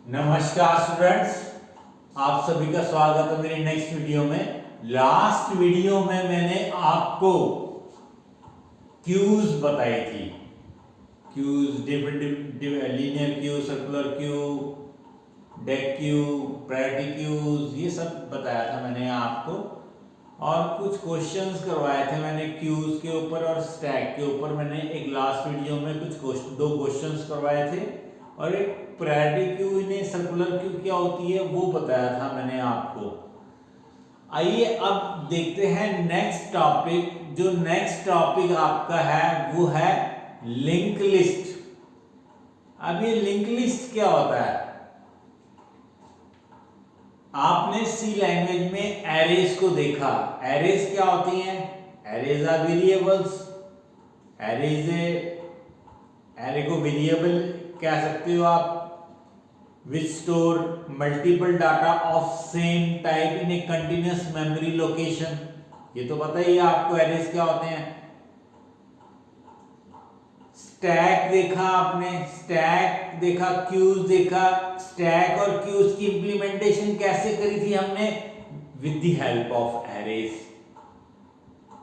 नमस्कार स्टूडेंट्स, आप सभी का स्वागत है मेरी नेक्स्ट वीडियो में। लास्ट वीडियो में मैंने आपको क्यूज बताई थी। Queues, different linear queue, circular queue, deque queue, priority queues, ये सब बताया था मैंने आपको। और कुछ क्वेश्चंस करवाए थे मैंने क्यूज के ऊपर और स्टैक के ऊपर। मैंने एक लास्ट वीडियो में दो क्वेश्चंस करवाए थे और एक प्रायोरिटी क्यू ने सर्कुलर क्यू क्या होती है वो बताया था मैंने आपको। आइए अब देखते हैं नेक्स्ट टॉपिक। जो नेक्स्ट टॉपिक आपका है वो है लिंक लिस्ट। अब ये लिंक लिस्ट क्या होता है? आपने सी लैंग्वेज में एरेज को देखा। एरेज क्या होती हैं? Arrays are variables. एरे को वेरिएबल कह सकते हो आप, which store multiple data of same type in a continuous memory location। ये तो पता ही है आपको एरेज क्या होते हैं। स्टैक देखा आपने, स्टैक देखा, क्यूज देखा। स्टैक और क्यूज की इंप्लीमेंटेशन कैसे करी थी हमने? With the help of arrays.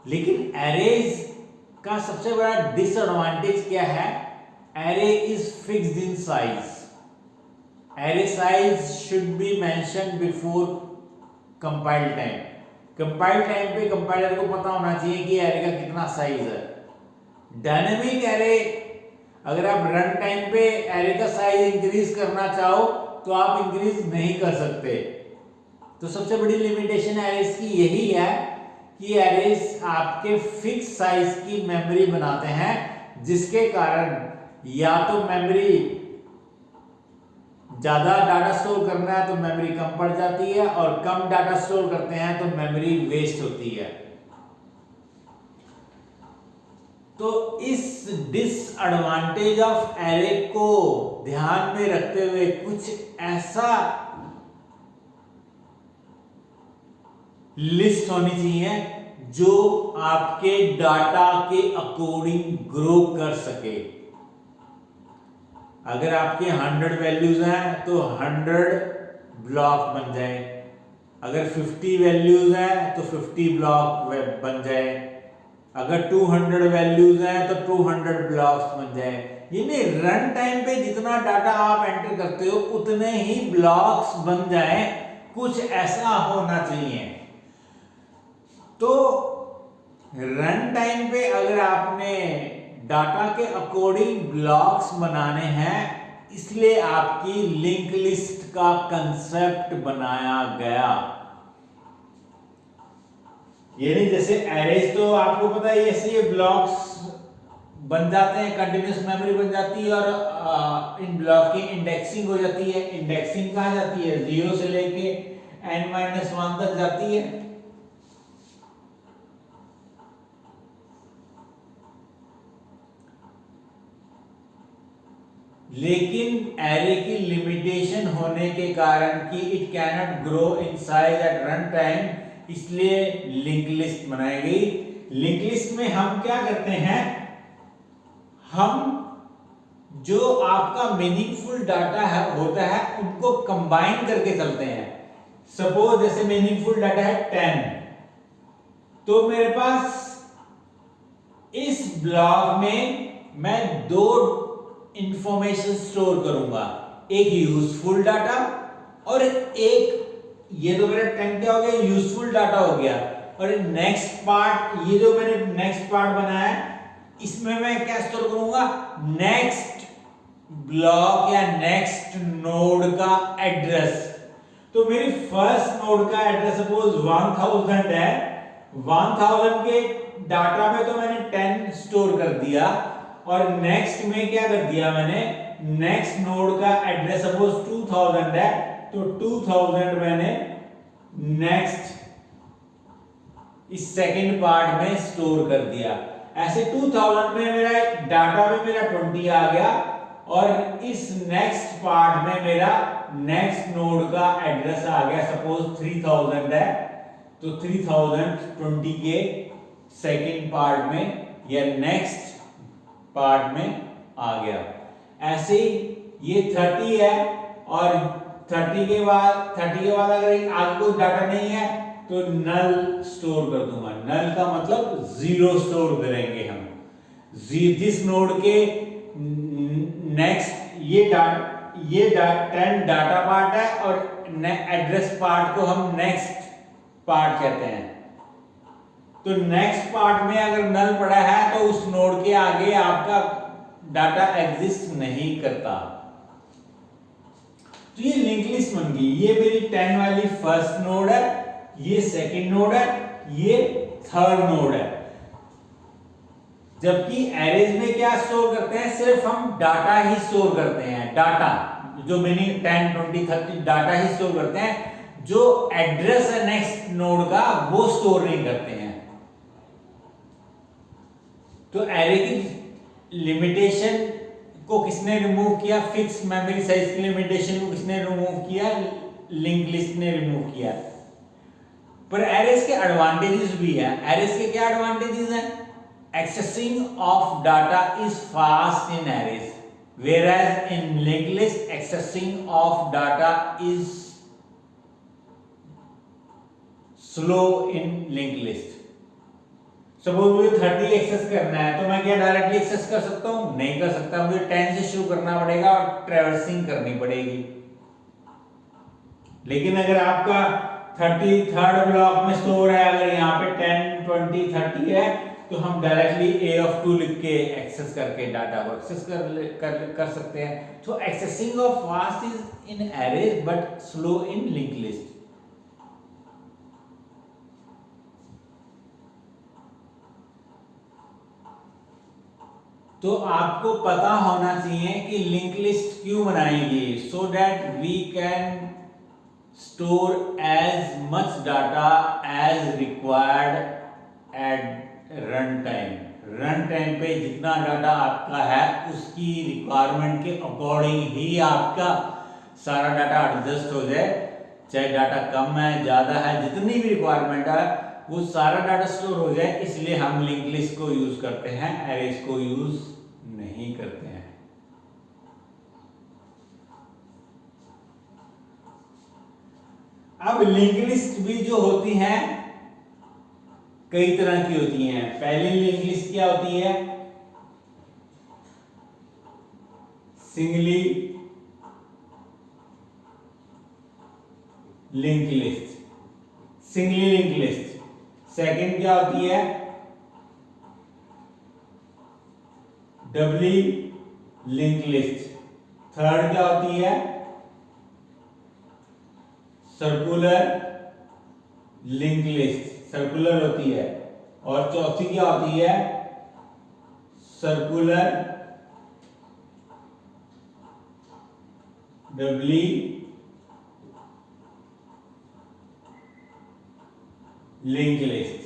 लेकिन एरेज का सबसे बड़ा डिसएडवांटेज क्या है? Array is fixed in size. Array size should be mentioned before compile time। compile time पे कंपाइलर को पता होना चाहिए कि एरे का कितना साइज है। डायनेमिक एरे, अगर आप रन टाइम पे एरे का साइज इंक्रीज करना चाहो तो आप इंक्रीज नहीं कर सकते। तो सबसे बड़ी लिमिटेशन एरेज की यही है कि एरेज आपके फिक्स साइज की मेमोरी बनाते हैं, जिसके कारण या तो मेमोरी ज्यादा डाटा स्टोर करना है तो मेमोरी कम पड़ जाती है, और कम डाटा स्टोर करते हैं तो मेमोरी वेस्ट होती है। तो इस डिसएडवांटेज ऑफ एरे को ध्यान में रखते हुए कुछ ऐसा लिस्ट होनी चाहिए जो आपके डाटा के अकॉर्डिंग ग्रो कर सके। अगर आपके 100 वैल्यूज हैं तो 100 ब्लॉक बन जाए। अगर 50 वैल्यूज हैं तो 50 ब्लॉक बन जाए। अगर 200 वैल्यूज हैं तो 200 ब्लॉक्स बन जाए। यानी रन टाइम पे जितना डाटा आप एंटर करते हो उतने ही ब्लॉक्स बन जाए। कुछ ऐसा होना चाहिए। तो रन टाइम पे अगर आपने डाटा के अकॉर्डिंग ब्लॉक्स बनाने हैं, इसलिए आपकी लिंक लिस्ट का कंसेप्ट बनाया गया। यानी जैसे एरेज तो आपको पता है ऐसे ये ब्लॉक्स बन जाते हैं, कंटिन्यूअस मेमोरी बन जाती है और इन ब्लॉक की इंडेक्सिंग हो जाती है। इंडेक्सिंग कहाँ जाती है? 0 से लेके n-1 तक जाती है। लेकिन एरे की लिमिटेशन होने के कारण कि it can not grow in size at run time, इसलिए लिंक लिस्ट बनाई गई। लिंक लिस्ट में हम क्या करते हैं? हम जो आपका मीनिंगफुल डाटा है होता है उनको कंबाइन करके चलते हैं। सपोज जैसे मीनिंगफुल डाटा है 10, तो मेरे पास इस ब्लॉक में मैं दो इंफॉर्मेशन स्टोर करूंगा, एक यूजफुल डाटा और एक, ये तो मेरा 10 क्या हो गया? यूजफुल डाटा हो गया। और नेक्स्ट पार्ट, ये जो मैंने नेक्स्ट पार्ट बनाया है इसमें मैं क्या स्टोर करूंगा? नेक्स्ट ब्लॉक या नेक्स्ट नोड का एड्रेस। तो मेरी फर्स्ट नोड का एड्रेस सपोज 1000 है। 1000 के डाटा में तो मैंने 10 स्टोर कर दिया, और नेक्स्ट में क्या कर दिया मैंने? नेक्स्ट नोड का एड्रेस सपोज 2000 है, तो 2000 मैंने नेक्स्ट इस सेकंड पार्ट में स्टोर कर दिया। ऐसे 2000 में मेरा डाटा में मेरा 20 आ गया, और इस नेक्स्ट पार्ट में मेरा नेक्स्ट नोड का एड्रेस आ गया। सपोज 3000 है, तो 3000 20 के सेकंड पार्ट में या नेक्स्ट पार्ट में आ गया। ऐसे ही ये 30 है, और 30 के बाद अगर आगे कोई डाटा नहीं है तो नल स्टोर कर दूंगा। नल का मतलब जीरो स्टोर करेंगे हम। जिस नोड के नेक्स्ट ये 10 डाटा पार्ट है और एड्रेस पार्ट को हम नेक्स्ट पार्ट कहते हैं। तो नेक्स्ट पार्ट में अगर नल पड़ा है तो उस नोड के आगे आपका डाटा एग्जिस्ट नहीं करता। तो ये लिंक लिस्ट बन गई। ये मेरी 10 वाली फर्स्ट नोड है, ये सेकंड नोड है, ये थर्ड नोड है। जबकि एरेज में क्या स्टोर करते हैं, सिर्फ हम डाटा ही स्टोर करते हैं। डाटा जो मैंने 10, 20, 30 डाटा ही स्टोर करते हैं। जो एड्रेस है नेक्स्ट नोड का वो स्टोर नहीं करते हैं। तो एरे की लिमिटेशन को किसने रिमूव किया? फिक्स मेमोरी साइज की लिमिटेशन को किसने रिमूव किया? लिंक लिस्ट ने रिमूव किया। पर एरेज के एडवांटेजेस भी है। एरेज के क्या एडवांटेजेस हैं? Accessing of data is fast in arrays, whereas in linked list accessing of data is slow in linked list. Suppose मुझे 30 एक्सेस करना है तो मैं क्या डायरेक्टली एक्सेस कर सकता हूं? नहीं कर सकता। मुझे 10 से शुरू करना पड़ेगा और ट्रैवर्सिंग करनी पड़ेगी। लेकिन अगर आपका 30 थर्ड ब्लॉक में स्टोर है, अगर यहाँ पे 10, 20, 30 है तो हम डायरेक्टली A of 2 लिख के एक्सेस करके डाटा को एक्सेस कर सकते हैं। तो accessing of fast is in arrays but slow in link list. तो आपको पता होना चाहिए कि लिंक लिस्ट क्यों बनाएंगे, so that we can store as much data as required at run time पे जितना डाटा आपका है उसकी रिक्वायरमेंट के अकॉर्डिंग ही आपका सारा डाटा एडजस्ट हो जाए। चाहे डाटा कम है ज़्यादा है, जितनी भी रिक्वायरमेंट है वो सारा डाटा स्टोर हो जाए। इसलिए हम लिंक लिस्ट को यूज करते हैं, एरेज को यूज नहीं करते हैं। अब लिंक लिस्ट भी जो होती हैं कई तरह की होती हैं। पहली लिंक लिस्ट क्या होती है? Singly link list, singly link list. Second क्या होती है? डबली लिंक लिस्ट। थर्ड क्या होती है? सर्कुलर लिंक लिस्ट, सर्कुलर होती है। और चौथी क्या होती है? Circular doubly linked list.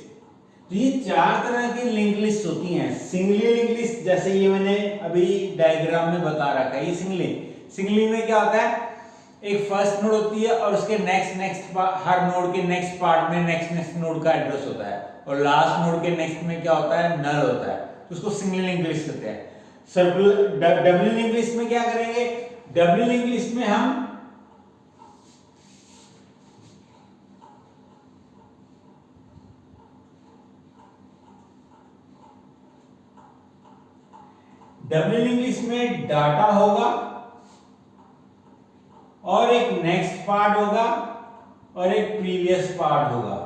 तो ये चार तरह की लिंक लिस्ट होती हैं। सिंगली लिंक लिस्ट जैसे ये मैंने अभी डायग्राम में बता रखा है, ये सिंगली में क्या होता है? एक फर्स्ट नोड होती है और उसके नेक्स्ट हर नोड के नेक्स्ट पार्ट में नेक्स्ट नोड का एड्रेस होता है, और लास्ट नोड के नेक्स्ट में क्या होता है? नल होता है। तो उसको सिंगल लिंक लिस्ट कहते हैं। सर्कुलर डबल लिंक लिस्ट में क्या करेंगे? डबल लिंक लिस्ट में हम डबल लिंक लिस्ट में डाटा होगा और एक नेक्स्ट पार्ट होगा और एक प्रीवियस पार्ट होगा।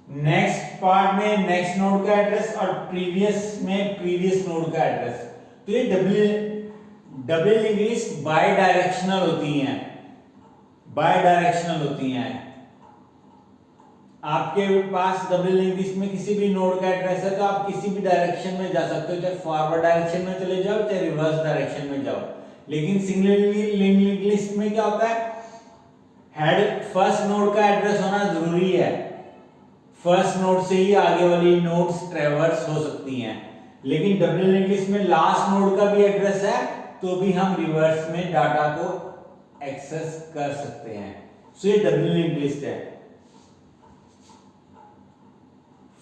नेक्स्ट पार्ट में नेक्स्ट नोड का एड्रेस और प्रीवियस में प्रीवियस नोड का एड्रेस। तो ये double link list by directional होती हैं। आपके पास डबल लिंक लिस्ट में किसी भी नोड का एड्रेस है तो आप किसी भी डायरेक्शन में जा सकते हो, चाहे फॉरवर्ड डायरेक्शन में चले जाओ चाहे रिवर्स डायरेक्शन में जाओ। लेकिन सिंगल लिंक लिस्ट में क्या होता है? हेड फर्स्ट नोड का एड्रेस होना जरूरी है। फर्स्ट नोड से ही आगे वाली नोड्स ट्रैवर्स हो सकती हैं। लेकिन डबल लिंक लिस्ट में लास्ट नोड का भी एड्रेस है तो भी हम रिवर्स में डाटा को एक्सेस कर सकते हैं। सो ये डबल लिंक लिस्ट है।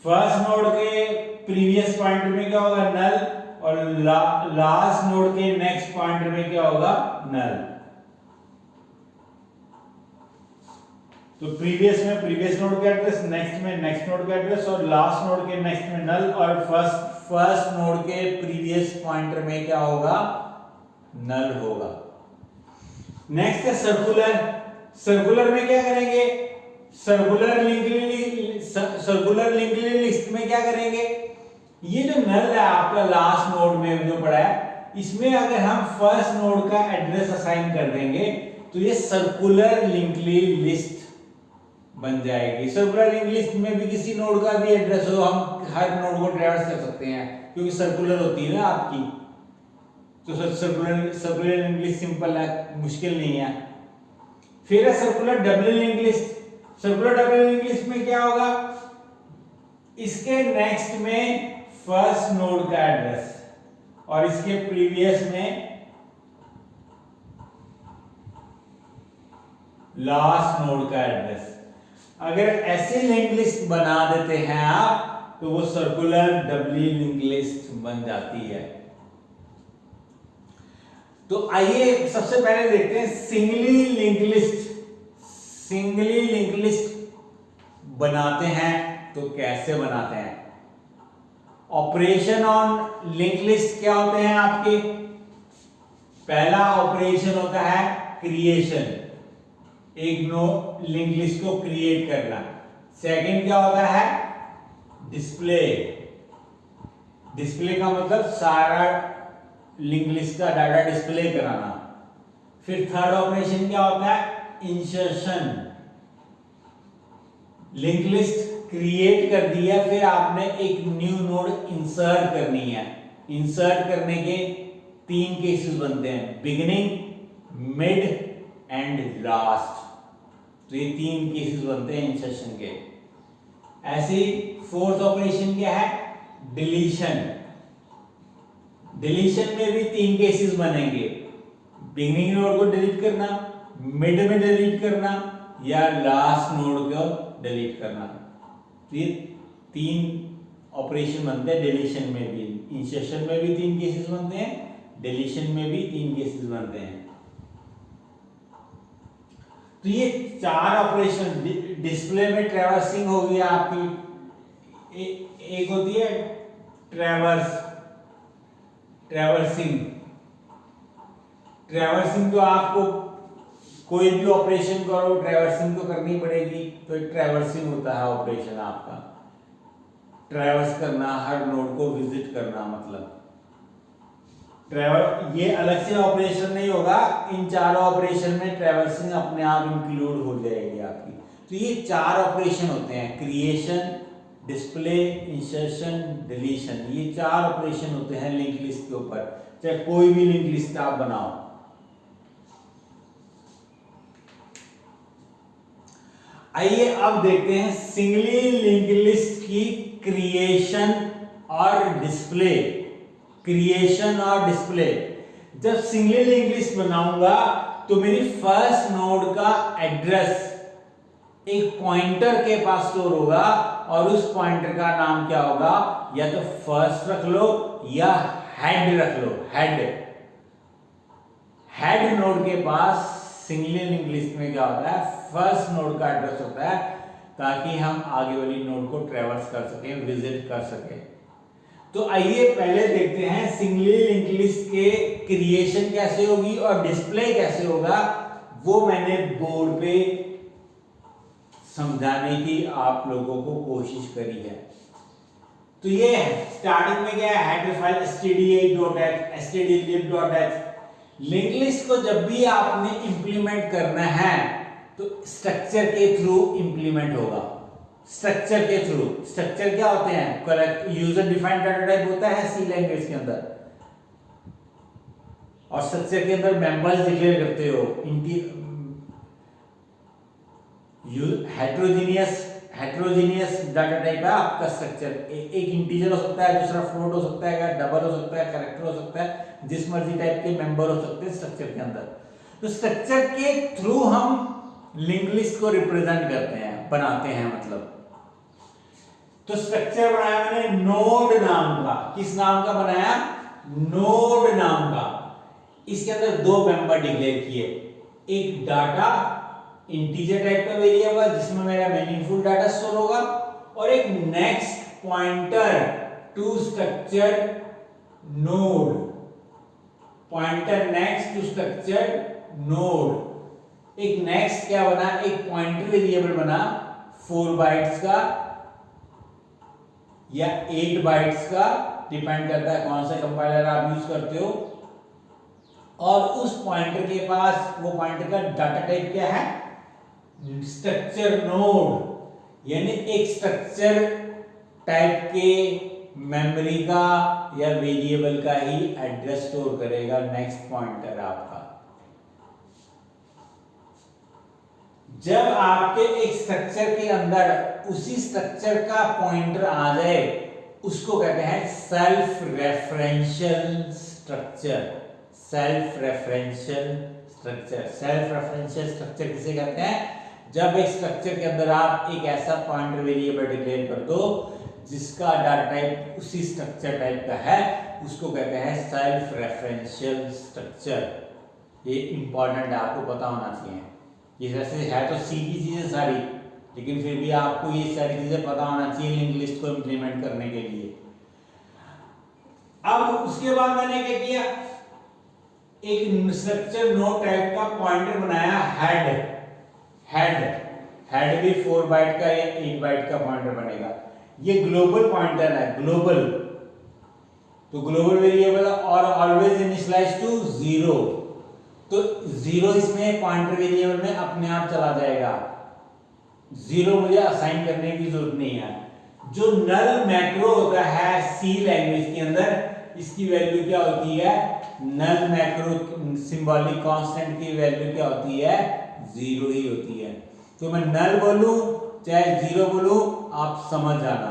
फर्स्ट नोड के प्रीवियस पॉइंटर में क्या होगा? नल, और लास्ट नोड के नेक्स्ट पॉइंटर में क्या होगा? नल। तो प्रीवियस में प्रीवियस नोड का एड्रेस, नेक्स्ट में नेक्स्ट नोड का एड्रेस, और लास्ट नोड के नेक्स्ट में नल, और फर्स्ट नोड के प्रीवियस पॉइंटर में क्या होगा, नल होगा। नेक्स्ट है सर्कुलर। सर्कुलर में क्या करेंगे, सर्कुलर लिंक्ड लिस्ट में क्या करेंगे, ये जो नल है आपका लास्ट नोड में जो पड़ा है, इसमें अगर हम फर्स्ट नोड का एड्रेस असाइन कर देंगे तो ये सर्कुलर लिंक्ड लिस्ट बन जाएगी। सर्कुलर लिंक्ड लिस्ट में भी किसी नोड का भी एड्रेस हो, हम हर नोड को ट्रैवर्स कर सकते हैं क्योंकि सर्कुलर होती है ना आपकी, तो सर्कुलर लिंक्ड लिस्ट सिंपल है, मुश्किल नहीं है। फिर है circular double linked list. Circular double linked list में क्या होगा, इसके नेक्स्ट में फर्स्ट नोड का एड्रेस और इसके प्रीवियस में लास्ट नोड का एड्रेस। अगर ऐसे लिंक लिस्ट बना देते हैं आप तो वो सर्कुलर डबली लिंक लिस्ट बन जाती है। तो आइए सबसे पहले देखते हैं singly link list. Singly link list बनाते हैं तो कैसे बनाते हैं। ऑपरेशन ऑन लिंक लिस्ट क्या होते हैं आपके, पहला ऑपरेशन होता है क्रिएशन, एक नो लिंक लिस्ट को क्रिएट करना। सेकंड क्या होता है, डिस्प्ले। डिस्प्ले का मतलब सारा लिंक लिस्ट का डाटा डिस्प्ले कराना। फिर थर्ड ऑपरेशन क्या होता है, इंसर्शन। लिंक लिस्ट क्रिएट कर दिया, फिर आपने एक न्यू नोड इंसर्ट करनी है। इंसर्ट करने के 3 केसेस बनते हैं, बिगिनिंग, मिड एंड लास्ट। तो ये 3 केसेस बनते हैं इंसर्शन के। ऐसे ही फोर्थ ऑपरेशन क्या है, डिलीशन। डिलीशन में भी 3 केसेस बनेंगे, बिगिनिंग नोड को डिलीट करना, मिड में डिलीट करना, या लास्ट नोड को डिलीट करना। तो ये 3 ऑपरेशन बनते हैं डिलीशन में भी। इंसर्शन में भी 3 केसेस बनते हैं, डिलीशन में भी 3 केसेस बनते हैं। तो ये 4 ऑपरेशन, डिस्प्ले में ट्रैवर्सिंग हो गया आपकी, एक होती है ट्रैवर्सिंग। तो आपको कोई भी ऑपरेशन करो ट्रैवर्सिंग तो करनी पड़ेगी, तो एक ट्रैवर्सिंग होता है ऑपरेशन आपका, ट्रैवर्स करना, हर नोड को विजिट करना। मतलब ये अलग से ऑपरेशन नहीं होगा, इन 4 ऑपरेशन में ट्रैवर्सिंग अपने आप इंक्लूड हो जाएगी आपकी। तो ये 4 ऑपरेशन होते हैं, क्रिएशन, डिस्प्ले, इंसर्शन, डिलीशन। ये 4 ऑपरेशन होते हैं लिंक लिस्ट के ऊपर, चाहे कोई भी लिंक लिस्ट आप बनाओ। आइए अब देखते हैं सिंगली लिंक लिस्ट की क्रिएशन और डिस्प्ले। क्रिएशन और डिस्प्ले, जब सिंगली लिंक लिस्ट बनाऊंगा तो मेरी फर्स्ट नोड का एड्रेस एक पॉइंटर के पास स्टोर होगा और उस पॉइंटर का नाम क्या होगा, या तो फर्स्ट रख लो या हेड रख लो। हेड नोड के पास सिंगली लिंक लिस्ट में क्या होता है, फर्स्ट नोड का एड्रेस होता है, ताकि हम आगे वाली नोड को ट्रैवर्स कर सकें, विजिट कर सकें। तो आइए पहले देखते हैं सिंगली लिंक लिस्ट के क्रिएशन कैसे होगी और डिस्प्ले कैसे होगा। वो मैंने बोर्ड पे समझाने की आप लोगों को कोशिश करी है। तो ये स्टार्टिंग में क्या है, header file std8.h stdlib.h। Link list को जब भी आपने इंप्लीमेंट करना है तो स्ट्रक्चर के थ्रू इंप्लीमेंट होगा। स्ट्रक्चर के थ्रू, स्ट्रक्चर क्या होते हैं, correct user defined data type होता है सी लैंग्वेज के अंदर, और स्ट्रक्चर के अंदर मेंबर्स डिक्लेयर करते हो। हेट्रोजीनियस डाटा टाइप है आपका स्ट्रक्चर, एक इंटीजर हो सकता है, दूसरा फ्लोट हो सकता है, डबल हो सकता है, कैरेक्टर हो सकता है, जिस मर्जी टाइप के मेंबर हो सकते हैं स्ट्रक्चर के अंदर। तो स्ट्रक्चर के थ्रू हम लिंक लिस्ट को रिप्रेजेंट करते हैं, बनाते हैं मतलब। तो स्ट्रक्चर बनाया मैंने नोड नाम का, किस नाम का बनाया, नोड नाम का। इसके अंदर 2 मेंबर डिक्लेयर किए, एक डाटा इंटीजर टाइप का वेरिएबल जिसमें मेरा मीनिंगफुल डाटा स्टोर होगा, और एक next pointer to structure node, pointer next to structure node. एक नेक्स्ट क्या बना, एक पॉइंटर वेरिएबल बना 4 बाइट्स का या 8 बाइट्स का, डिपेंड करता है कौन सा कंपाइलर आप यूज करते हो। और उस पॉइंटर के पास, वो पॉइंटर का डाटा टाइप क्या है, स्ट्रक्चर नोड, यानी एक स्ट्रक्चर टाइप के मेमोरी का या वेरिएबल का ही एड्रेस स्टोर करेगा नेक्स्ट पॉइंटर आपका। जब आपके एक स्ट्रक्चर के अंदर उसी स्ट्रक्चर का पॉइंटर आ जाए, उसको कहते हैं self referential structure. Self referential structure, self referential structure किसे कहते हैं, जब एक स्ट्रक्चर के अंदर आप एक ऐसा पॉइंटर वेरिएबल डिक्लेयर कर दो जिसका डाटा टाइप उसी स्ट्रक्चर टाइप का है, उसको कहते हैं सेल्फ रेफरेंशियल स्ट्रक्चर। ये इंपॉर्टेंट है, आपको पता होना चाहिए। ये जैसे है तो सीधी चीजें सारी, लेकिन फिर भी आपको ये सारी चीजें पता होना चाहिए लिंक लिस्ट को इंप्लीमेंट करने के लिए। अब उसके बाद मैंने क्या किया, एक स्ट्रक्चर नोड टाइप का पॉइंटर बनाया हेड। हेड भी 4 बाइट का या 8 बाइट का पॉइंटर बनेगा। ये ग्लोबल पॉइंटर है, ग्लोबल, तो ग्लोबल वेरिएबल और ऑलवेज इनिशियलाइज टू 0, तो 0 इसमें पॉइंटर वेरिएबल में अपने आप चला जाएगा, 0 मुझे असाइन करने की जरूरत नहीं है। जो नल मैक्रो होता है सी लैंग्वेज के अंदर, इसकी वैल्यू क्या होती है, नल मैक्रो सिंबॉलिक कांस्टेंट की वैल्यू क्या होती है, 0 ही होती है। तो मैं नल बोलूं चाहे 0 बोलूं, आप समझ जाना।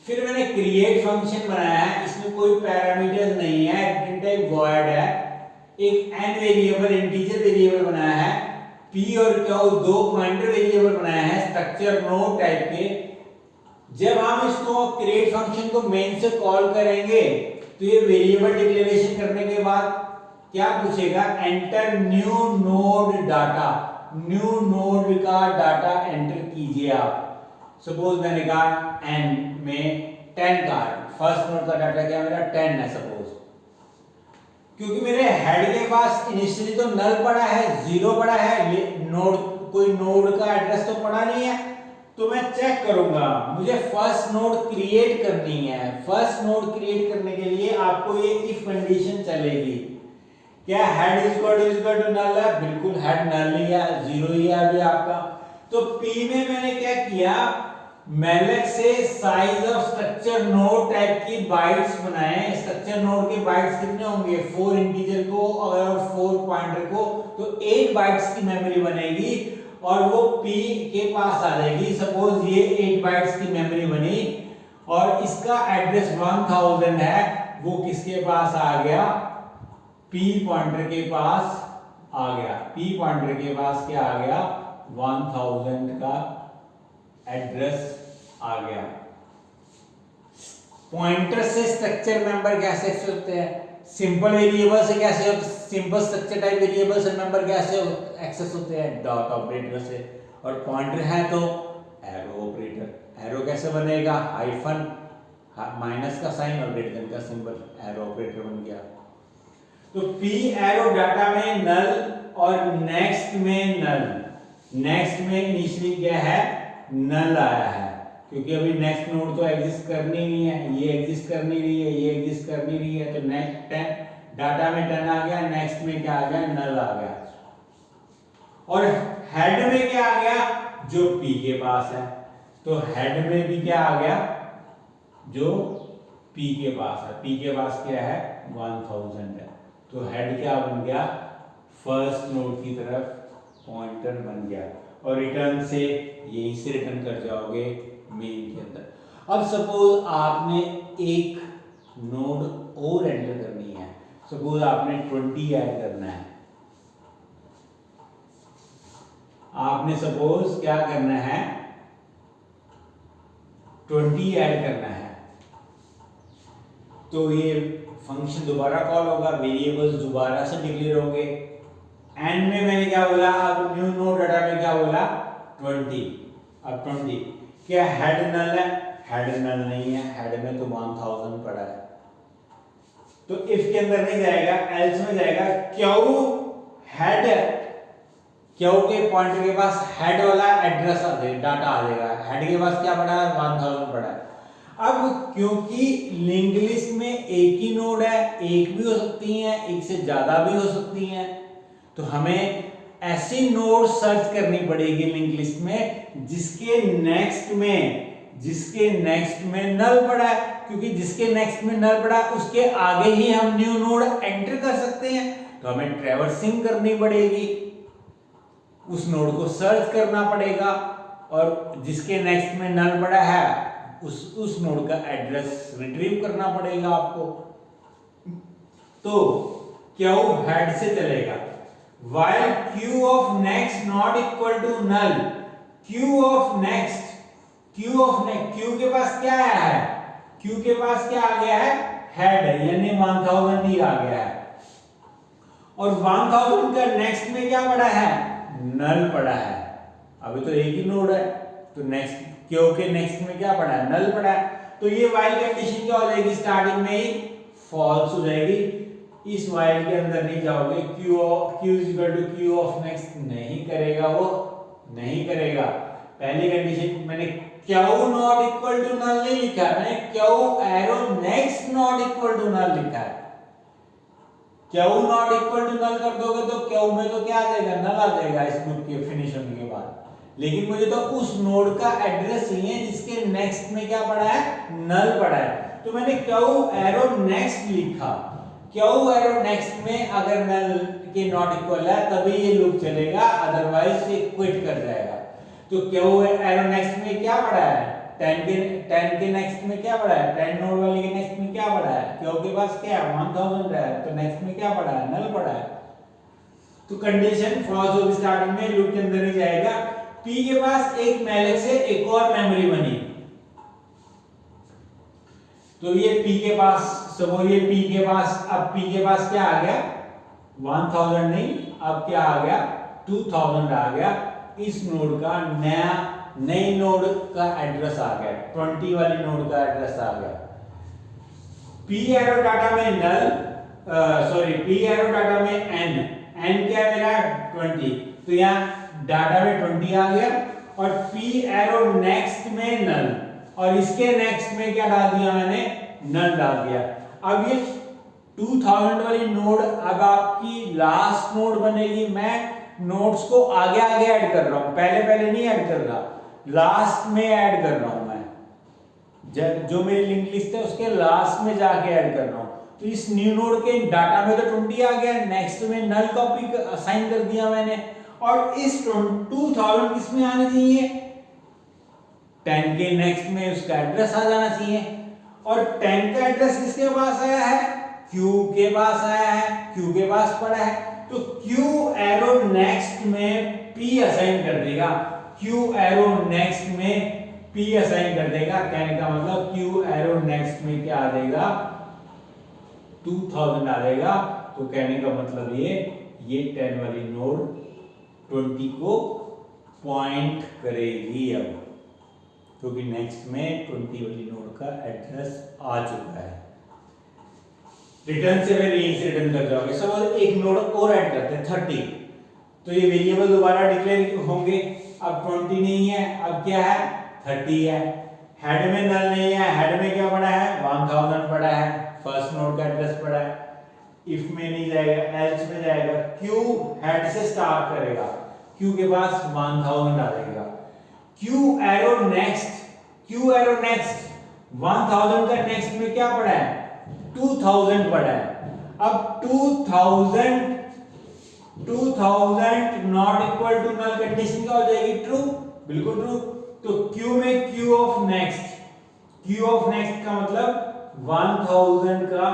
फिर मैंने क्रिएट फंक्शन बनाया है, इसमें कोई पैरामीटर नहीं है, प्रिंट टाइप वॉइड है। एक n वेरिएबल, इंटीजर वेरिएबल बनाया है, p और q 2 पॉइंटर वेरिएबल बनाया है स्ट्रक्चर नोड टाइप के। जब हम इसको क्रिएट फंक्शन को मेन से कॉल करेंगे तो ये वेरिएबल डिक्लेरेशन करने के बाद क्या पूछेगा, enter new node data, new node का डाटा एंटर कीजिए आप। सपोज मैंने कहा n में 10 का, फर्स्ट नोड का डाटा क्या मेरा 10 है सपोज, क्योंकि मेरे हेड के पास इनिशियली तो नल पड़ा है, 0 पड़ा है, नोड कोई नोड का एड्रेस तो पड़ा नहीं है, तो मैं चेक करूंगा, मुझे फर्स्ट नोड क्रिएट करनी है। फर्स्ट नोड क्रिएट करने के लिए आपको ये इफ कंडीशन चलेगी, क्या head is equal to null है, बिल्कुल हेड नल ही है, 0 ही है अभी आपका। तो p में मैंने क्या किया, मैलेक से size of structure node type की बाइट्स बनाए। स्ट्रक्चर नोड के बाइट्स कितने होंगे, 4 इंटीजर को और 4 पॉइंटर को, तो 8 बाइट्स की मेमोरी बनेगी और वो p के पास आ जाएगी। सपोज ये 8 बाइट्स की मेमोरी बनी और इसका एड्रेस 1000 है, वो किसके पास आ गया, p पॉइंटर के पास आ गया। p पॉइंटर के पास क्या आ गया, 1000 का एड्रेस आ गया। पॉइंटर से स्ट्रक्चर मेंबर कैसे एक्सेस होते हैं, सिंपल वेरिएबल से कैसे, सिंपल स्ट्रक्चर टाइप वेरिएबल से मेंबर कैसे एक्सेस होते हैं, डॉट ऑपरेटर से। और पॉइंटर है तो एरो ऑपरेटर। एरो कैसे बनेगा, हाइफन माइनस का साइन और ग्रेटर देन का सिंबल, एरो ऑपरेटर बन गया। तो p एरो डाटा में नल और नेक्स्ट में नल, नेक्स्ट में इनिशियली क्या है, नल आया है, क्योंकि अभी नेक्स्ट नोड तो एग्जिस्ट करनी नहीं है, ये एग्जिस्ट करनी नहीं है, ये एग्जिस्ट करनी नहीं है, तो नेक्स्ट 10 डाटा में 10 आ गया, नेक्स्ट में क्या आ गया, नल आ गया। और हेड में क्या आ गया, जो p के पास है, तो हेड में भी क्या आ गया, जो p के पास है। p के पास क्या है, 1000 है, तो हेड क्या बन गया, फर्स्ट नोड की तरफ पॉइंटर बन गया। और रिटर्न से यहीं से रिटर्न कर जाओगे मेन के अंदर। अब सपोज आपने एक नोड और एंटर करनी है, सपोज आपने 20 ऐड करना है, आपने सपोज क्या करना है, 20 ऐड करना है, तो ये फंक्शन दोबारा कॉल होगा, वेरिएबल्स दोबारा से डिक्लेयर होंगे, एन में मैंने क्या बोला, अब न्यू नोड डाटा में क्या बोला 20। अब 20 क्या हेड नल है, हेड नल नहीं है, हेड में तो 1000 पड़ा है तो इफ के अंदर नहीं जाएगा, एल्स में जाएगा। क्यू हेड, क्यू के पॉइंटर के पास हेड वाला एड्रेस आ जाएगा, डाटा आ जाएगा, हेड के पास क्या पड़ा है 1000 पड़ा है। अब क्योंकि लिंक लिस्ट में एक ही नोड है, एक भी हो सकती है, एक से ज्यादा भी हो सकती है, तो हमें ऐसी नोड सर्च करनी पड़ेगी लिंक लिस्ट में जिसके नेक्स्ट में नल पड़ा है, क्योंकि जिसके नेक्स्ट में नल पड़ा है उसके आगे ही हम न्यू नोड एंटर कर सकते हैं। तो हमें ट्रैवर्सिंग करनी पड़ेगी, उस नोड को सर्च करना पड़ेगा और जिसके नेक्स्ट में नल पड़ा है उस नोड का एड्रेस रिट्रीव करना पड़ेगा आपको। तो क्यू हेड से चलेगा, while q of next not equal to null, q के पास क्या है, q के पास क्या आ गया है हेड, यानी 1000 ही आ गया है और 1000 का नेक्स्ट में क्या पड़ा है नल पड़ा है। अभी तो एक ही नोड है तो नेक्स्ट क्यू के नेक्स्ट में क्या पड़ा है नल पड़ा है, तो ये while कंडीशन क्या हो जाएगी स्टार्टिंग में ही फॉल्स हो जाएगी। इस while के अंदर नहीं जाओगे, q ऑफ नेक्स्ट नहीं करेगा, वो नहीं करेगा। पहली कंडीशन मैंने q not equal to null नहीं लिखा है, मैंने q arrow next not equal to null लिखा है। q not equal to null कर दोगे तो q में तो क्या आ जाएगा नल आ जाएगा इस लूप के फिनिश होने के बाद, लेकिन मुझे तो उस नोड का एड्रेस चाहिए जिसके नेक्स्ट में क्या पड़ा है नल पड़ा है, तो मैंने q एरो नेक्स्ट लिखा। क्यू एरो नेक्स्ट में अगर नल के नॉट इक्वल है तभी ये लूप चलेगा, अदरवाइज ये क्विट कर जाएगा। तो क्यू एरो नेक्स्ट में क्या पड़ा है 10 के नेक्स्ट में क्या पड़ा है, 10 नोड वाले के नेक्स्ट में क्या पड़ा है, क्यू के पास क्या है 1000 है, तो नेक्स्ट में क्या पड़ा है नल पड़ा है। तो कंडीशन फॉल्स होगी स्टार्टिंग में, लूप के अंदर ही जाएगा। पी के पास एक मैलेक से एक और मेमोरी बनी, तो ये P के पास सपोज ये P के पास, अब P के पास क्या आ गया 1000 नहीं, अब क्या आ गया 2000 आ गया। इस नोड का नई नोड का एड्रेस आ गया, 20 वाली नोड का एड्रेस आ गया। P एरो डाटा में नल, P एरो डाटा में n क्या है मेरा 20, तो यहाँ डाटा में 20 आ गया और P एरो नेक्स्ट में नल और इसके नेक्स्ट में क्या डाल दिया मैंने नल डाल दिया। अब ये 2000 वाली नोड अब आपकी लास्ट नोड बनेगी। मैं नोड्स को आगे आगे ऐड कर रहा हूं, पहले नहीं ऐड कर रहा, लास्ट में ऐड कर रहा हूं मैं, जो मेरी लिंक लिस्ट है उसके लास्ट में जाके ऐड कर रहा हूं। तो इस न्यू नोड के डाटा में तो 20 आ गया, नेक्स्ट में नल कॉपी असाइन कर दिया मैंने और इस 2000 किस में आने चाहिए 10 के नेक्स्ट में उसका एड्रेस आ जाना चाहिए और 10 का एड्रेस किसके पास आया है Q के पास आया है, Q के पास पड़ा है, तो Q एरो नेक्स्ट में P असाइन कर देगा, Q एरो नेक्स्ट में P असाइन कर देगा। कहने का मतलब Q एरो नेक्स्ट में क्या आ जाएगा 2000 आ जाएगा। तो कहने का मतलब ये 10 वाली नोड 20 को पॉइंट करेगी अब, क्योंकि नेक्स्ट में 20 वाली नोड का एड्रेस आ चुका है। रिटर्न से फिर यहीं से रिटर्न कर जाओगे। सपोज एक नोड और ऐड करते हैं 30, तो ये वेरिएबल दोबारा डिक्लेयर होंगे। अब 20 नहीं है, अब क्या है 30 है। हेड में नल नहीं है, हेड में क्या पड़ा है 1000 पड़ा है, फर्स्ट नोड का एड्रेस पड़ा है। इफ में नहीं जाएगा, एल्स में जाएगा। क्यू हेड से स्टार्ट करेगा, क्यू के पास 1000 डालेगा। क्यू एरो नेक्स्ट 1000 का नेक्स्ट में क्या पड़ा है 2000 पड़ा है। अब 2000 not equal to null condition क्या हो जाएगी ट्रू, बिल्कुल ट्रू। तो Q में Q ऑफ नेक्स्ट का मतलब 1000 का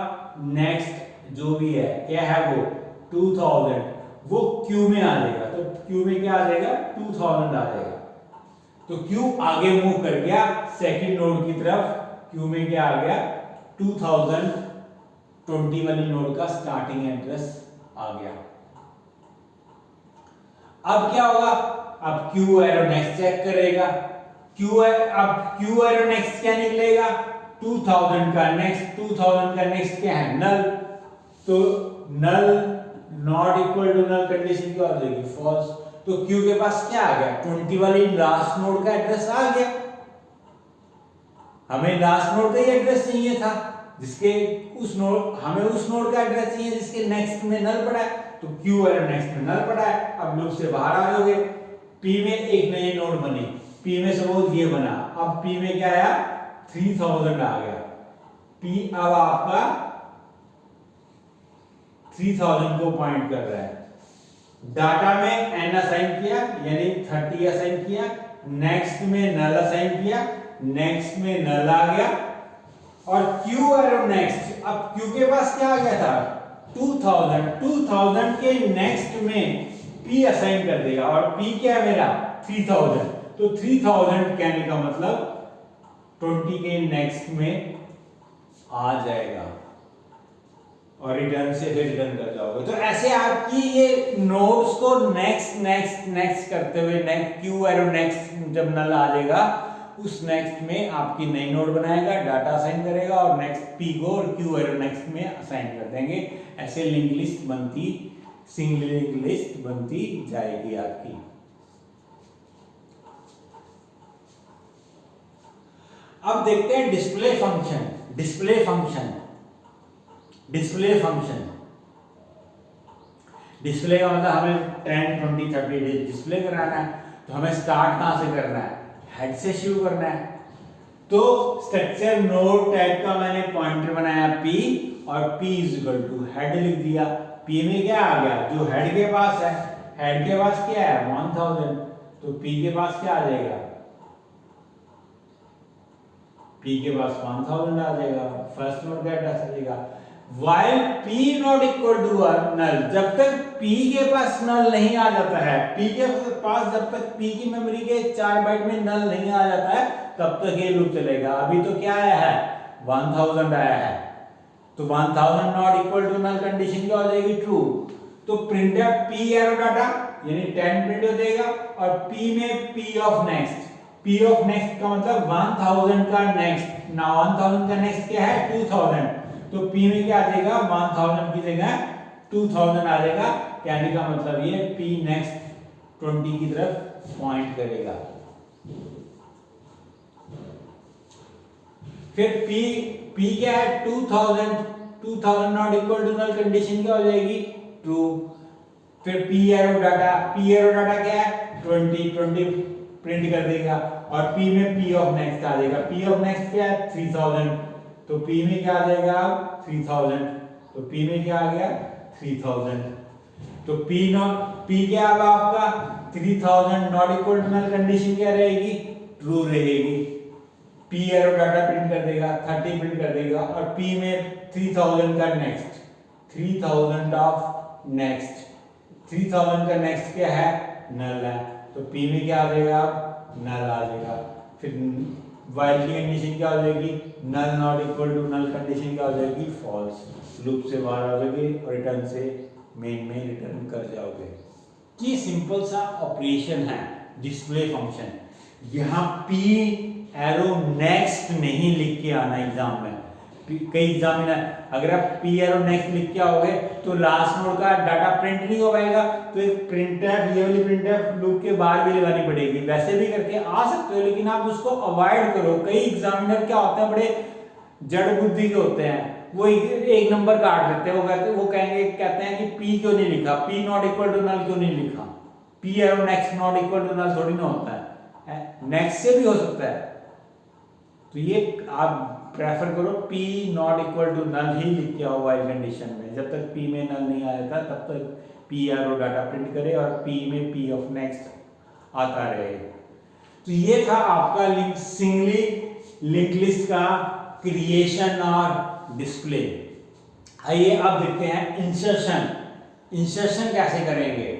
नेक्स्ट जो भी है क्या है वो 2000, वो Q में आ जाएगा। तो Q में क्या आ जाएगा 2000 आ जाएगा। तो Q आगे मूव कर गया सेकंड नोड की तरफ। Q में क्या आ गया 2020 वाली नोड का स्टार्टिंग एड्रेस आ गया। अब क्या होगा, अब क्यू एरो नेक्स्ट चेक करेगा, अब क्यू एरो नेक्स्ट क्या निकलेगा, 2000 का नेक्स्ट, 2000 का नेक्स्ट क्या है, नल, तो null not equal to null condition क्या हो जाएगी, फॉल्स। तो क्यू के पास क्या आ गया, 20 वाली लास्ट नोड का एड्रेस आ गया। हमें लास्ट नोड का ही एड्रेस चाहिए था, जिसके उस नोड, हमें उस नोड का एड्रेस चाहिए जिसके नेक्स्ट में नल पड़ा है, तो क्यू एरो नेक्स्ट में नल पड़ा है। अब लूप से बाहर आ जाओगे, पी में एक नई नोड बनी, पी में सपोज ये बना, अब पी में क्या आया, 3000 आ गया, पी अब आपका 3000 को पॉइंट कर रहा है। डाटा में एन असाइन किया यानी 30 असाइन किया, नेक्स्ट में नल असाइन किया, नेक्स्ट में नल आ गया, और क्यू एरो नेक्स्ट, अब क्यू के पास क्या आ गया था, 2000 के नेक्स्ट में पी असाइन कर देगा, और पी क्या है मेरा 3000, तो 3000 कहने का मतलब 20 के नेक्स्ट में आ जाएगा, और रिटर्न से फिर रिटर्न कर जाओगे। तो ऐसे आपकी ये नोड्स को नेक्स्ट नेक्स्ट नेक्स्ट करते हुए, नेक्स्ट क्यू एरो नेक्स्ट जब नल आ जाएगा, उस नेक्स्ट में आपकी नई नोड बनाएगा, डाटा असाइन करेगा, और नेक्स्ट पी को और क्यू एरो नेक्स्ट में असाइन कर देंगे। ऐसे लिंक लिस्ट बनती, सिंगल लिंक लिस्ट बनती जाएगी आपकी। अब देखते हैं display function. Display function display का मतलब हमें 10, 20, 30 डेज डिस्प्ले कराना है, तो हमें स्टार्ट कहां से करना है, हेड से शुरू करना है। तो स्ट्रक्चर नोड टाइप का मैंने पॉइंटर बनाया p, और p is equal to head लिख दिया। p में क्या आ गया, जो हेड के पास है, हेड के पास क्या है 1000, तो p के पास क्या आ जाएगा, p के पास 1000 आ जाएगा, फर्स्ट नोड का एड्रेस आ जाएगा। while p not equal to null, जब तक p के पास नल नहीं आ जाता है, p के पास जब तक p की मेमोरी के 4 बाइट में नल नहीं आ जाता है, तब तक ये लूप चलेगा। अभी तो क्या आया है, 1000 आया है, तो 1000 not equal to null condition क्या हो जाएगी, ट्रू। तो प्रिंटफ p एरो डाटा यानी 10 प्रिंट हो जाएगा, और p में p of next, p of next का मतलब 1000 का नेक्स्ट, ना 1000 का नेक्स्ट क्या है 2000, तो p में क्या आ जाएगा 1000 की जगह 2000 आ जाएगा, कहने का मतलब ये p नेक्स्ट 20 की तरफ पॉइंट करेगा। फिर p क्या है 2000 not equal to null condition क्या हो जाएगी, ट्रू। फिर p एरो डाटा क्या है 20 प्रिंट कर देगा, और p में p ऑफ नेक्स्ट आ जाएगा, p ऑफ नेक्स्ट क्या है 3000, तो p में क्या आ जाएगा 3000, तो p में क्या आ गया 3000, तो p क्या अब आपका 3000 not equal to null condition क्या रहेगी, ट्रू रहेगी। p एरो डाटा प्रिंट कर देगा, 30 प्रिंट कर देगा, और p में 3000 का नेक्स्ट, 3000 ऑफ नेक्स्ट, 3000 का नेक्स्ट क्या है नल है, तो p में क्या आ जाएगा नल आ जाएगा। फिर while की कंडीशन क्या हो जाएगी, null not equal to null condition क्या हो जाएगी, फॉल्स। लूप से बाहर आ जाओगे और रिटर्न से मेन में रिटर्न कर जाओगे। ये सिंपल सा ऑपरेशन है डिस्प्ले फंक्शन। यहाँ p एरो नेक्स्ट नहीं लिख के आना एग्जाम में। कई एग्जामिनर अगर आप p एरो नेक्स्ट लिख के आओगे तो लास्ट नोड का डाटा प्रिंट नहीं हो पाएगा, तो एक प्रिंटफ, ये वाली प्रिंटफ लूप के बाहर भी लगानी पड़ेगी। वैसे भी करके आ सकते हो, लेकिन आप उसको अवॉइड करो। कई एग्जामिनर क्या होते हैं, बड़े जड़ बुद्धि के होते हैं, वो एक नंबर काट देते हैं। वो कहते हैं कि p क्यों नहीं लिखा, p not equal to null क्यों नहीं लिखा। p arrow next not equal to null थोड़ी ना होता है, नेक्स्ट से भी हो सकता है। तो ये आप प्रेफर करो p not equal to null ही लिख के आओ वाइल कंडीशन में। जब तक p में नल नहीं आया था तब तक p एरो डाटा प्रिंट करे और p में p ऑफ नेक्स्ट आता रहे। तो ये था आपका सिंगली लिंक लिस्ट का क्रिएशन और डिस्प्ले। आइए अब देखते हैं इंसर्शन। इंसर्शन कैसे करेंगे,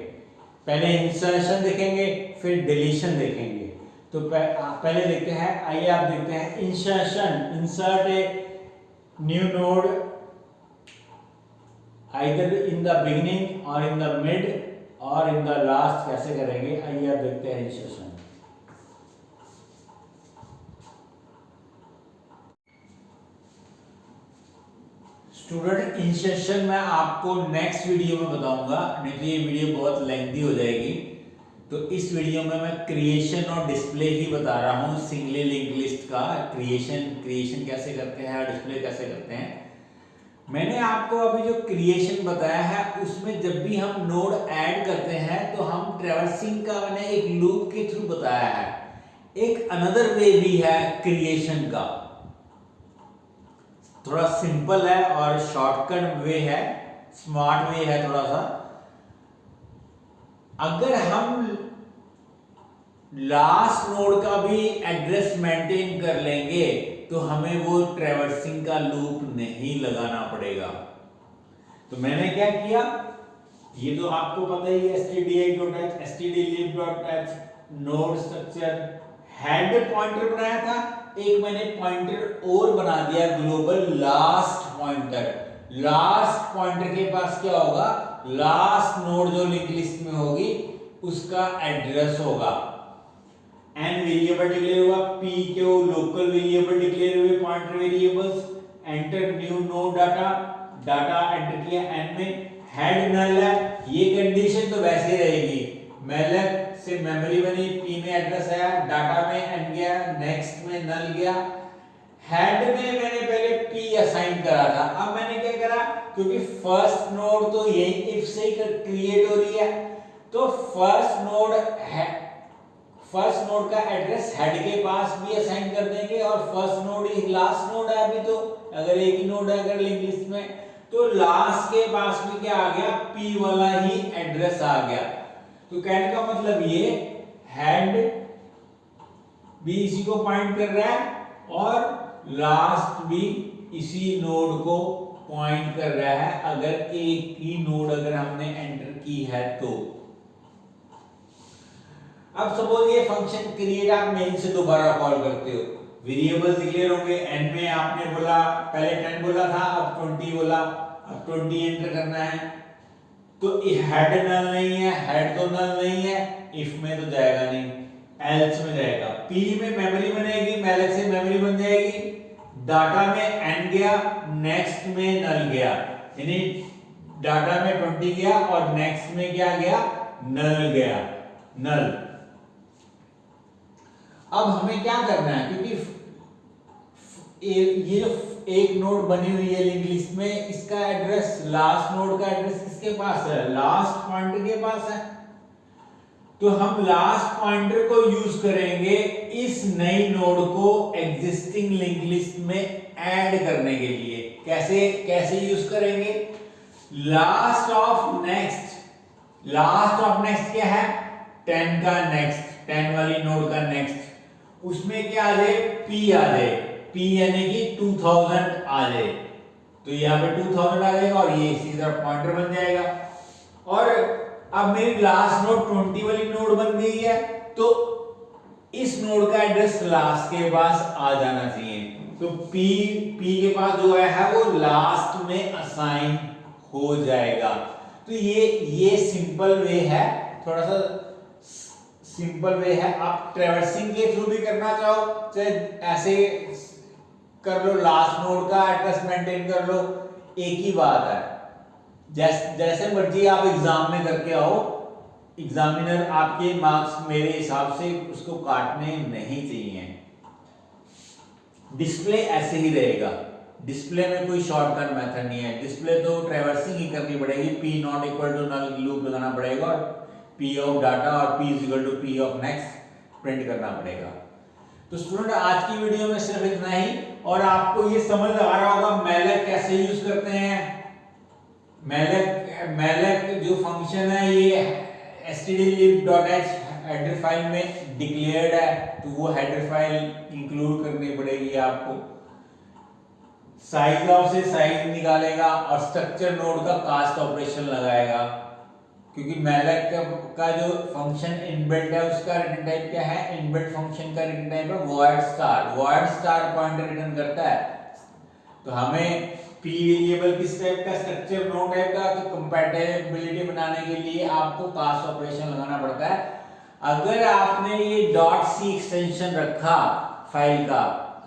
पहले इंसर्शन देखेंगे फिर डिलीशन देखेंगे। तो पहले देखते हैं, आइए आप देखते हैं insertion. Insert a new node either in the beginning or in the mid और इन द लास्ट कैसे करेंगे, आइए अब देखते हैं इंसर्शन। स्टूडेंट इंसर्शन मैं आपको नेक्स्ट वीडियो में बताऊंगा, नहीं तो ये वीडियो बहुत लेंथी हो जाएगी। तो इस वीडियो में मैं क्रिएशन और डिस्प्ले ही बता रहा हूँ, सिंगली लिंक लिस्ट का क्रिएशन कैसे करते हैं और डिस्प्ले कैसे करते हैं। मैंने आपको अभी जो क्रिएशन बताया है उसमें जब भी हम नोड ऐड करते हैं तो हम ट्रैवर्सिंग का मैंने एक लूप के थ्रू बताया है। एक अनदर वे भी है क्रिएशन का, थोड़ा सिंपल है और शॉर्टकट वे है, स्मार्ट वे है थोड़ा सा। अगर हम लास्ट नोड का भी एड्रेस मेंटेन कर लेंगे तो हमें वो ट्रैवर्सिंग का लूप नहीं लगाना पड़ेगा। तो मैंने क्या किया, ये तो आपको पता ही है, stdio.h, stdlib.h, node structure, head pointer बनाया था, एक मैंने पॉइंटर और बना दिया global last pointer. Last pointer के पास क्या होगा, लास्ट नोड जो लिंक लिस्ट में होगी उसका एड्रेस होगा। एन वेरिएबल डिक्लेयर हुआ, p q local variable declare हुए, pointer variables, enter new node data enter किया एन में, हेड नल है, ये कंडीशन तो वैसे रहेगी। मैलक से मेमोरी बनी, पी में एड्रेस आया, डाटा में एन गया, नेक्स्ट में नल गया। हेड में मैंने पहले पी असाइन करा था, अब मैंने क्या करा, क्योंकि फर्स्ट नोड तो यही इफ से ही क्रिएट हो रही है, तो फर्स्ट नोड का एड्रेस हेड के पास भी असाइन कर देंगे, और फर्स्ट नोड ही लास्ट नोड है अभी, तो अगर एक ही नोड है अगर लिंक लिस्ट में, तो लास्ट के पास भी क्या आ गया, पी वाला ही एड्रेस आ गया। तो कहने का मतलब ये हेड भी इसी को पॉइंट कर रहा है और लास्ट भी इसी नोड को पॉइंट कर रहा है, अगर एक ही नोड अगर हमने एंटर की है तो। अब सपोज ये फंक्शन क्रिएट आप मेन से दोबारा कॉल करते हो, वेरिएबल्स डिक्लेयर होंगे, एन में आपने बोला पहले 10 बोला था, अब 20 बोला, अब 20 एंटर करना है, तो हेड नल नहीं है, हेड तो नल नहीं है, इफ में तो जाएगा नहीं, एल्स में जाएगा। पी में मेमोरी बनेगी, मैलक से मेमोरी बन जाएगी, डाटा में एन गया, नेक्स्ट में नल गया, यानी डाटा में 20 गया और नेक्स्ट में क्या गया, नल गया, नल। अब हमें क्या करना है, क्योंकि ये जो एक नोड बनी हुई है लिंक लिस्ट में, इसका एड्रेस, लास्ट नोड का एड्रेस किसके पास है, लास्ट पॉइंटर के पास है, तो हम लास्ट पॉइंटर को यूज करेंगे इस नई नोड को एग्जिस्टिंग लिंक लिस्ट में ऐड करने के लिए। कैसे यूज करेंगे, लास्ट ऑफ नेक्स्ट क्या है, 10 का नेक्स्ट, 10 वाली नोड का नेक्स्ट, उसमें क्या आ जाए, पी आ जाए, पी यानी कि 2000 आ जाए, तो यहाँ पे 2000 आ जाएगा और ये इसी तरह पॉइंटर बन जाएगा। और अब मेरी लास्ट नोड 20 वाली नोड बन गई है, तो इस नोड का एड्रेस लास्ट के पास आ जाना चाहिए, तो पी के पास जो है वो लास्ट में असाइन हो जाएगा। तो ये सिंपल वे है, थोड़ा सा सिंपल वे है। आप ट्रैवर्सिंग के थ्रू भी करना चाहो, चाहे ऐसे कर लो, लास्ट नोड का एड्रेस मेंटेन कर लो, एक ही बात है। जैसे मर्जी आप एग्जाम में करके आओ, एग्जामिनर आपके मार्क्स मेरे हिसाब से उसको काटने नहीं चाहिए। डिस्प्ले ऐसे ही रहेगा, डिस्प्ले में कोई शॉर्टकट मेथड नहीं है, डिस्प्ले तो ट्रैवर्सिंग ही करनी पड़ेगी, P not equal to null loop लगाना पड़ेगा और पी ऑफ डाटा और P is equal to P of next print करना पड़ेगा। तो स्टूडेंट आज की वीडियो में सिर्फ इतना ही, और आपको ये समझ आ रहा होगा मैलक कैसे यूज करते हैं। मैलक जो फंक्शन है ये stdlib.h हेडर फाइल में डिक्लेयर्ड है, तो वो हेडर फाइल इंक्लूड करनी पड़ेगी आपको। साइज ऑफ से साइज निकालेगा और स्ट्रक्चर नोड का कास्ट ऑपरेशन लगाएगा, क्योंकि मैलक का जो फंक्शन इनबिल्ट है उसका रिटर्न टाइप क्या है, इनबिल्ट फंक्शन का रिटर्न टाइप है वॉइड स्टार पॉइंटर रिटर्न करता है। तो हमें पी वेरिएबल किस टाइप का, स्ट्रक्चर नो टाइप का, तो कंपैटिबिलिटी बनाने के लिए आपको कास्ट ऑपरेशन लगाना पड़ता है। अगर आपने ये डॉट सी एक्सटेंशन रखा, फाइल का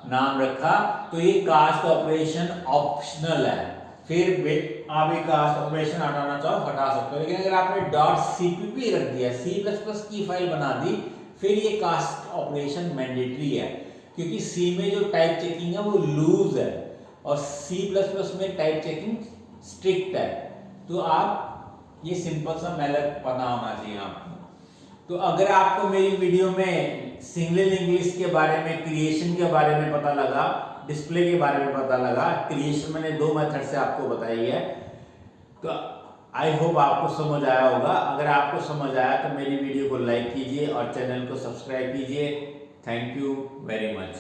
नाम रखा, तो ये कास्ट ऑपरेशन ऑप्शनल है, फिर आप ये कास्ट ऑपरेशन हटाना चाहो हटा सकते हो। लेकिन अगर आपने डॉट सीपीपी रख दिया, C++ की फाइल बना दी, फिर ये कास्ट ऑपरेशन मैंडेटरी है, क्योंकि सी में जो टाइप चेकिंग है वो लूज है और C++ में टाइप चेकिंग स्ट्रिक्ट है। तो आप ये सिंपल सा मैलक पता होना चाहिए आपको। तो अगर आपको मेरी वीडियो में सिंगल इंग्लिश के बारे में, क्रिएशन के बारे में पता लगा, डिस्प्ले के बारे में पता लगा, क्रिएशन मैंने 2 मेथड से आपको बताई है, तो आई होप आपको समझ आया होगा। अगर आपको समझ आया तो मेरी वीडियो को लाइक कीजिए और चैनल को सब्सक्राइब कीजिए। Thank you very much.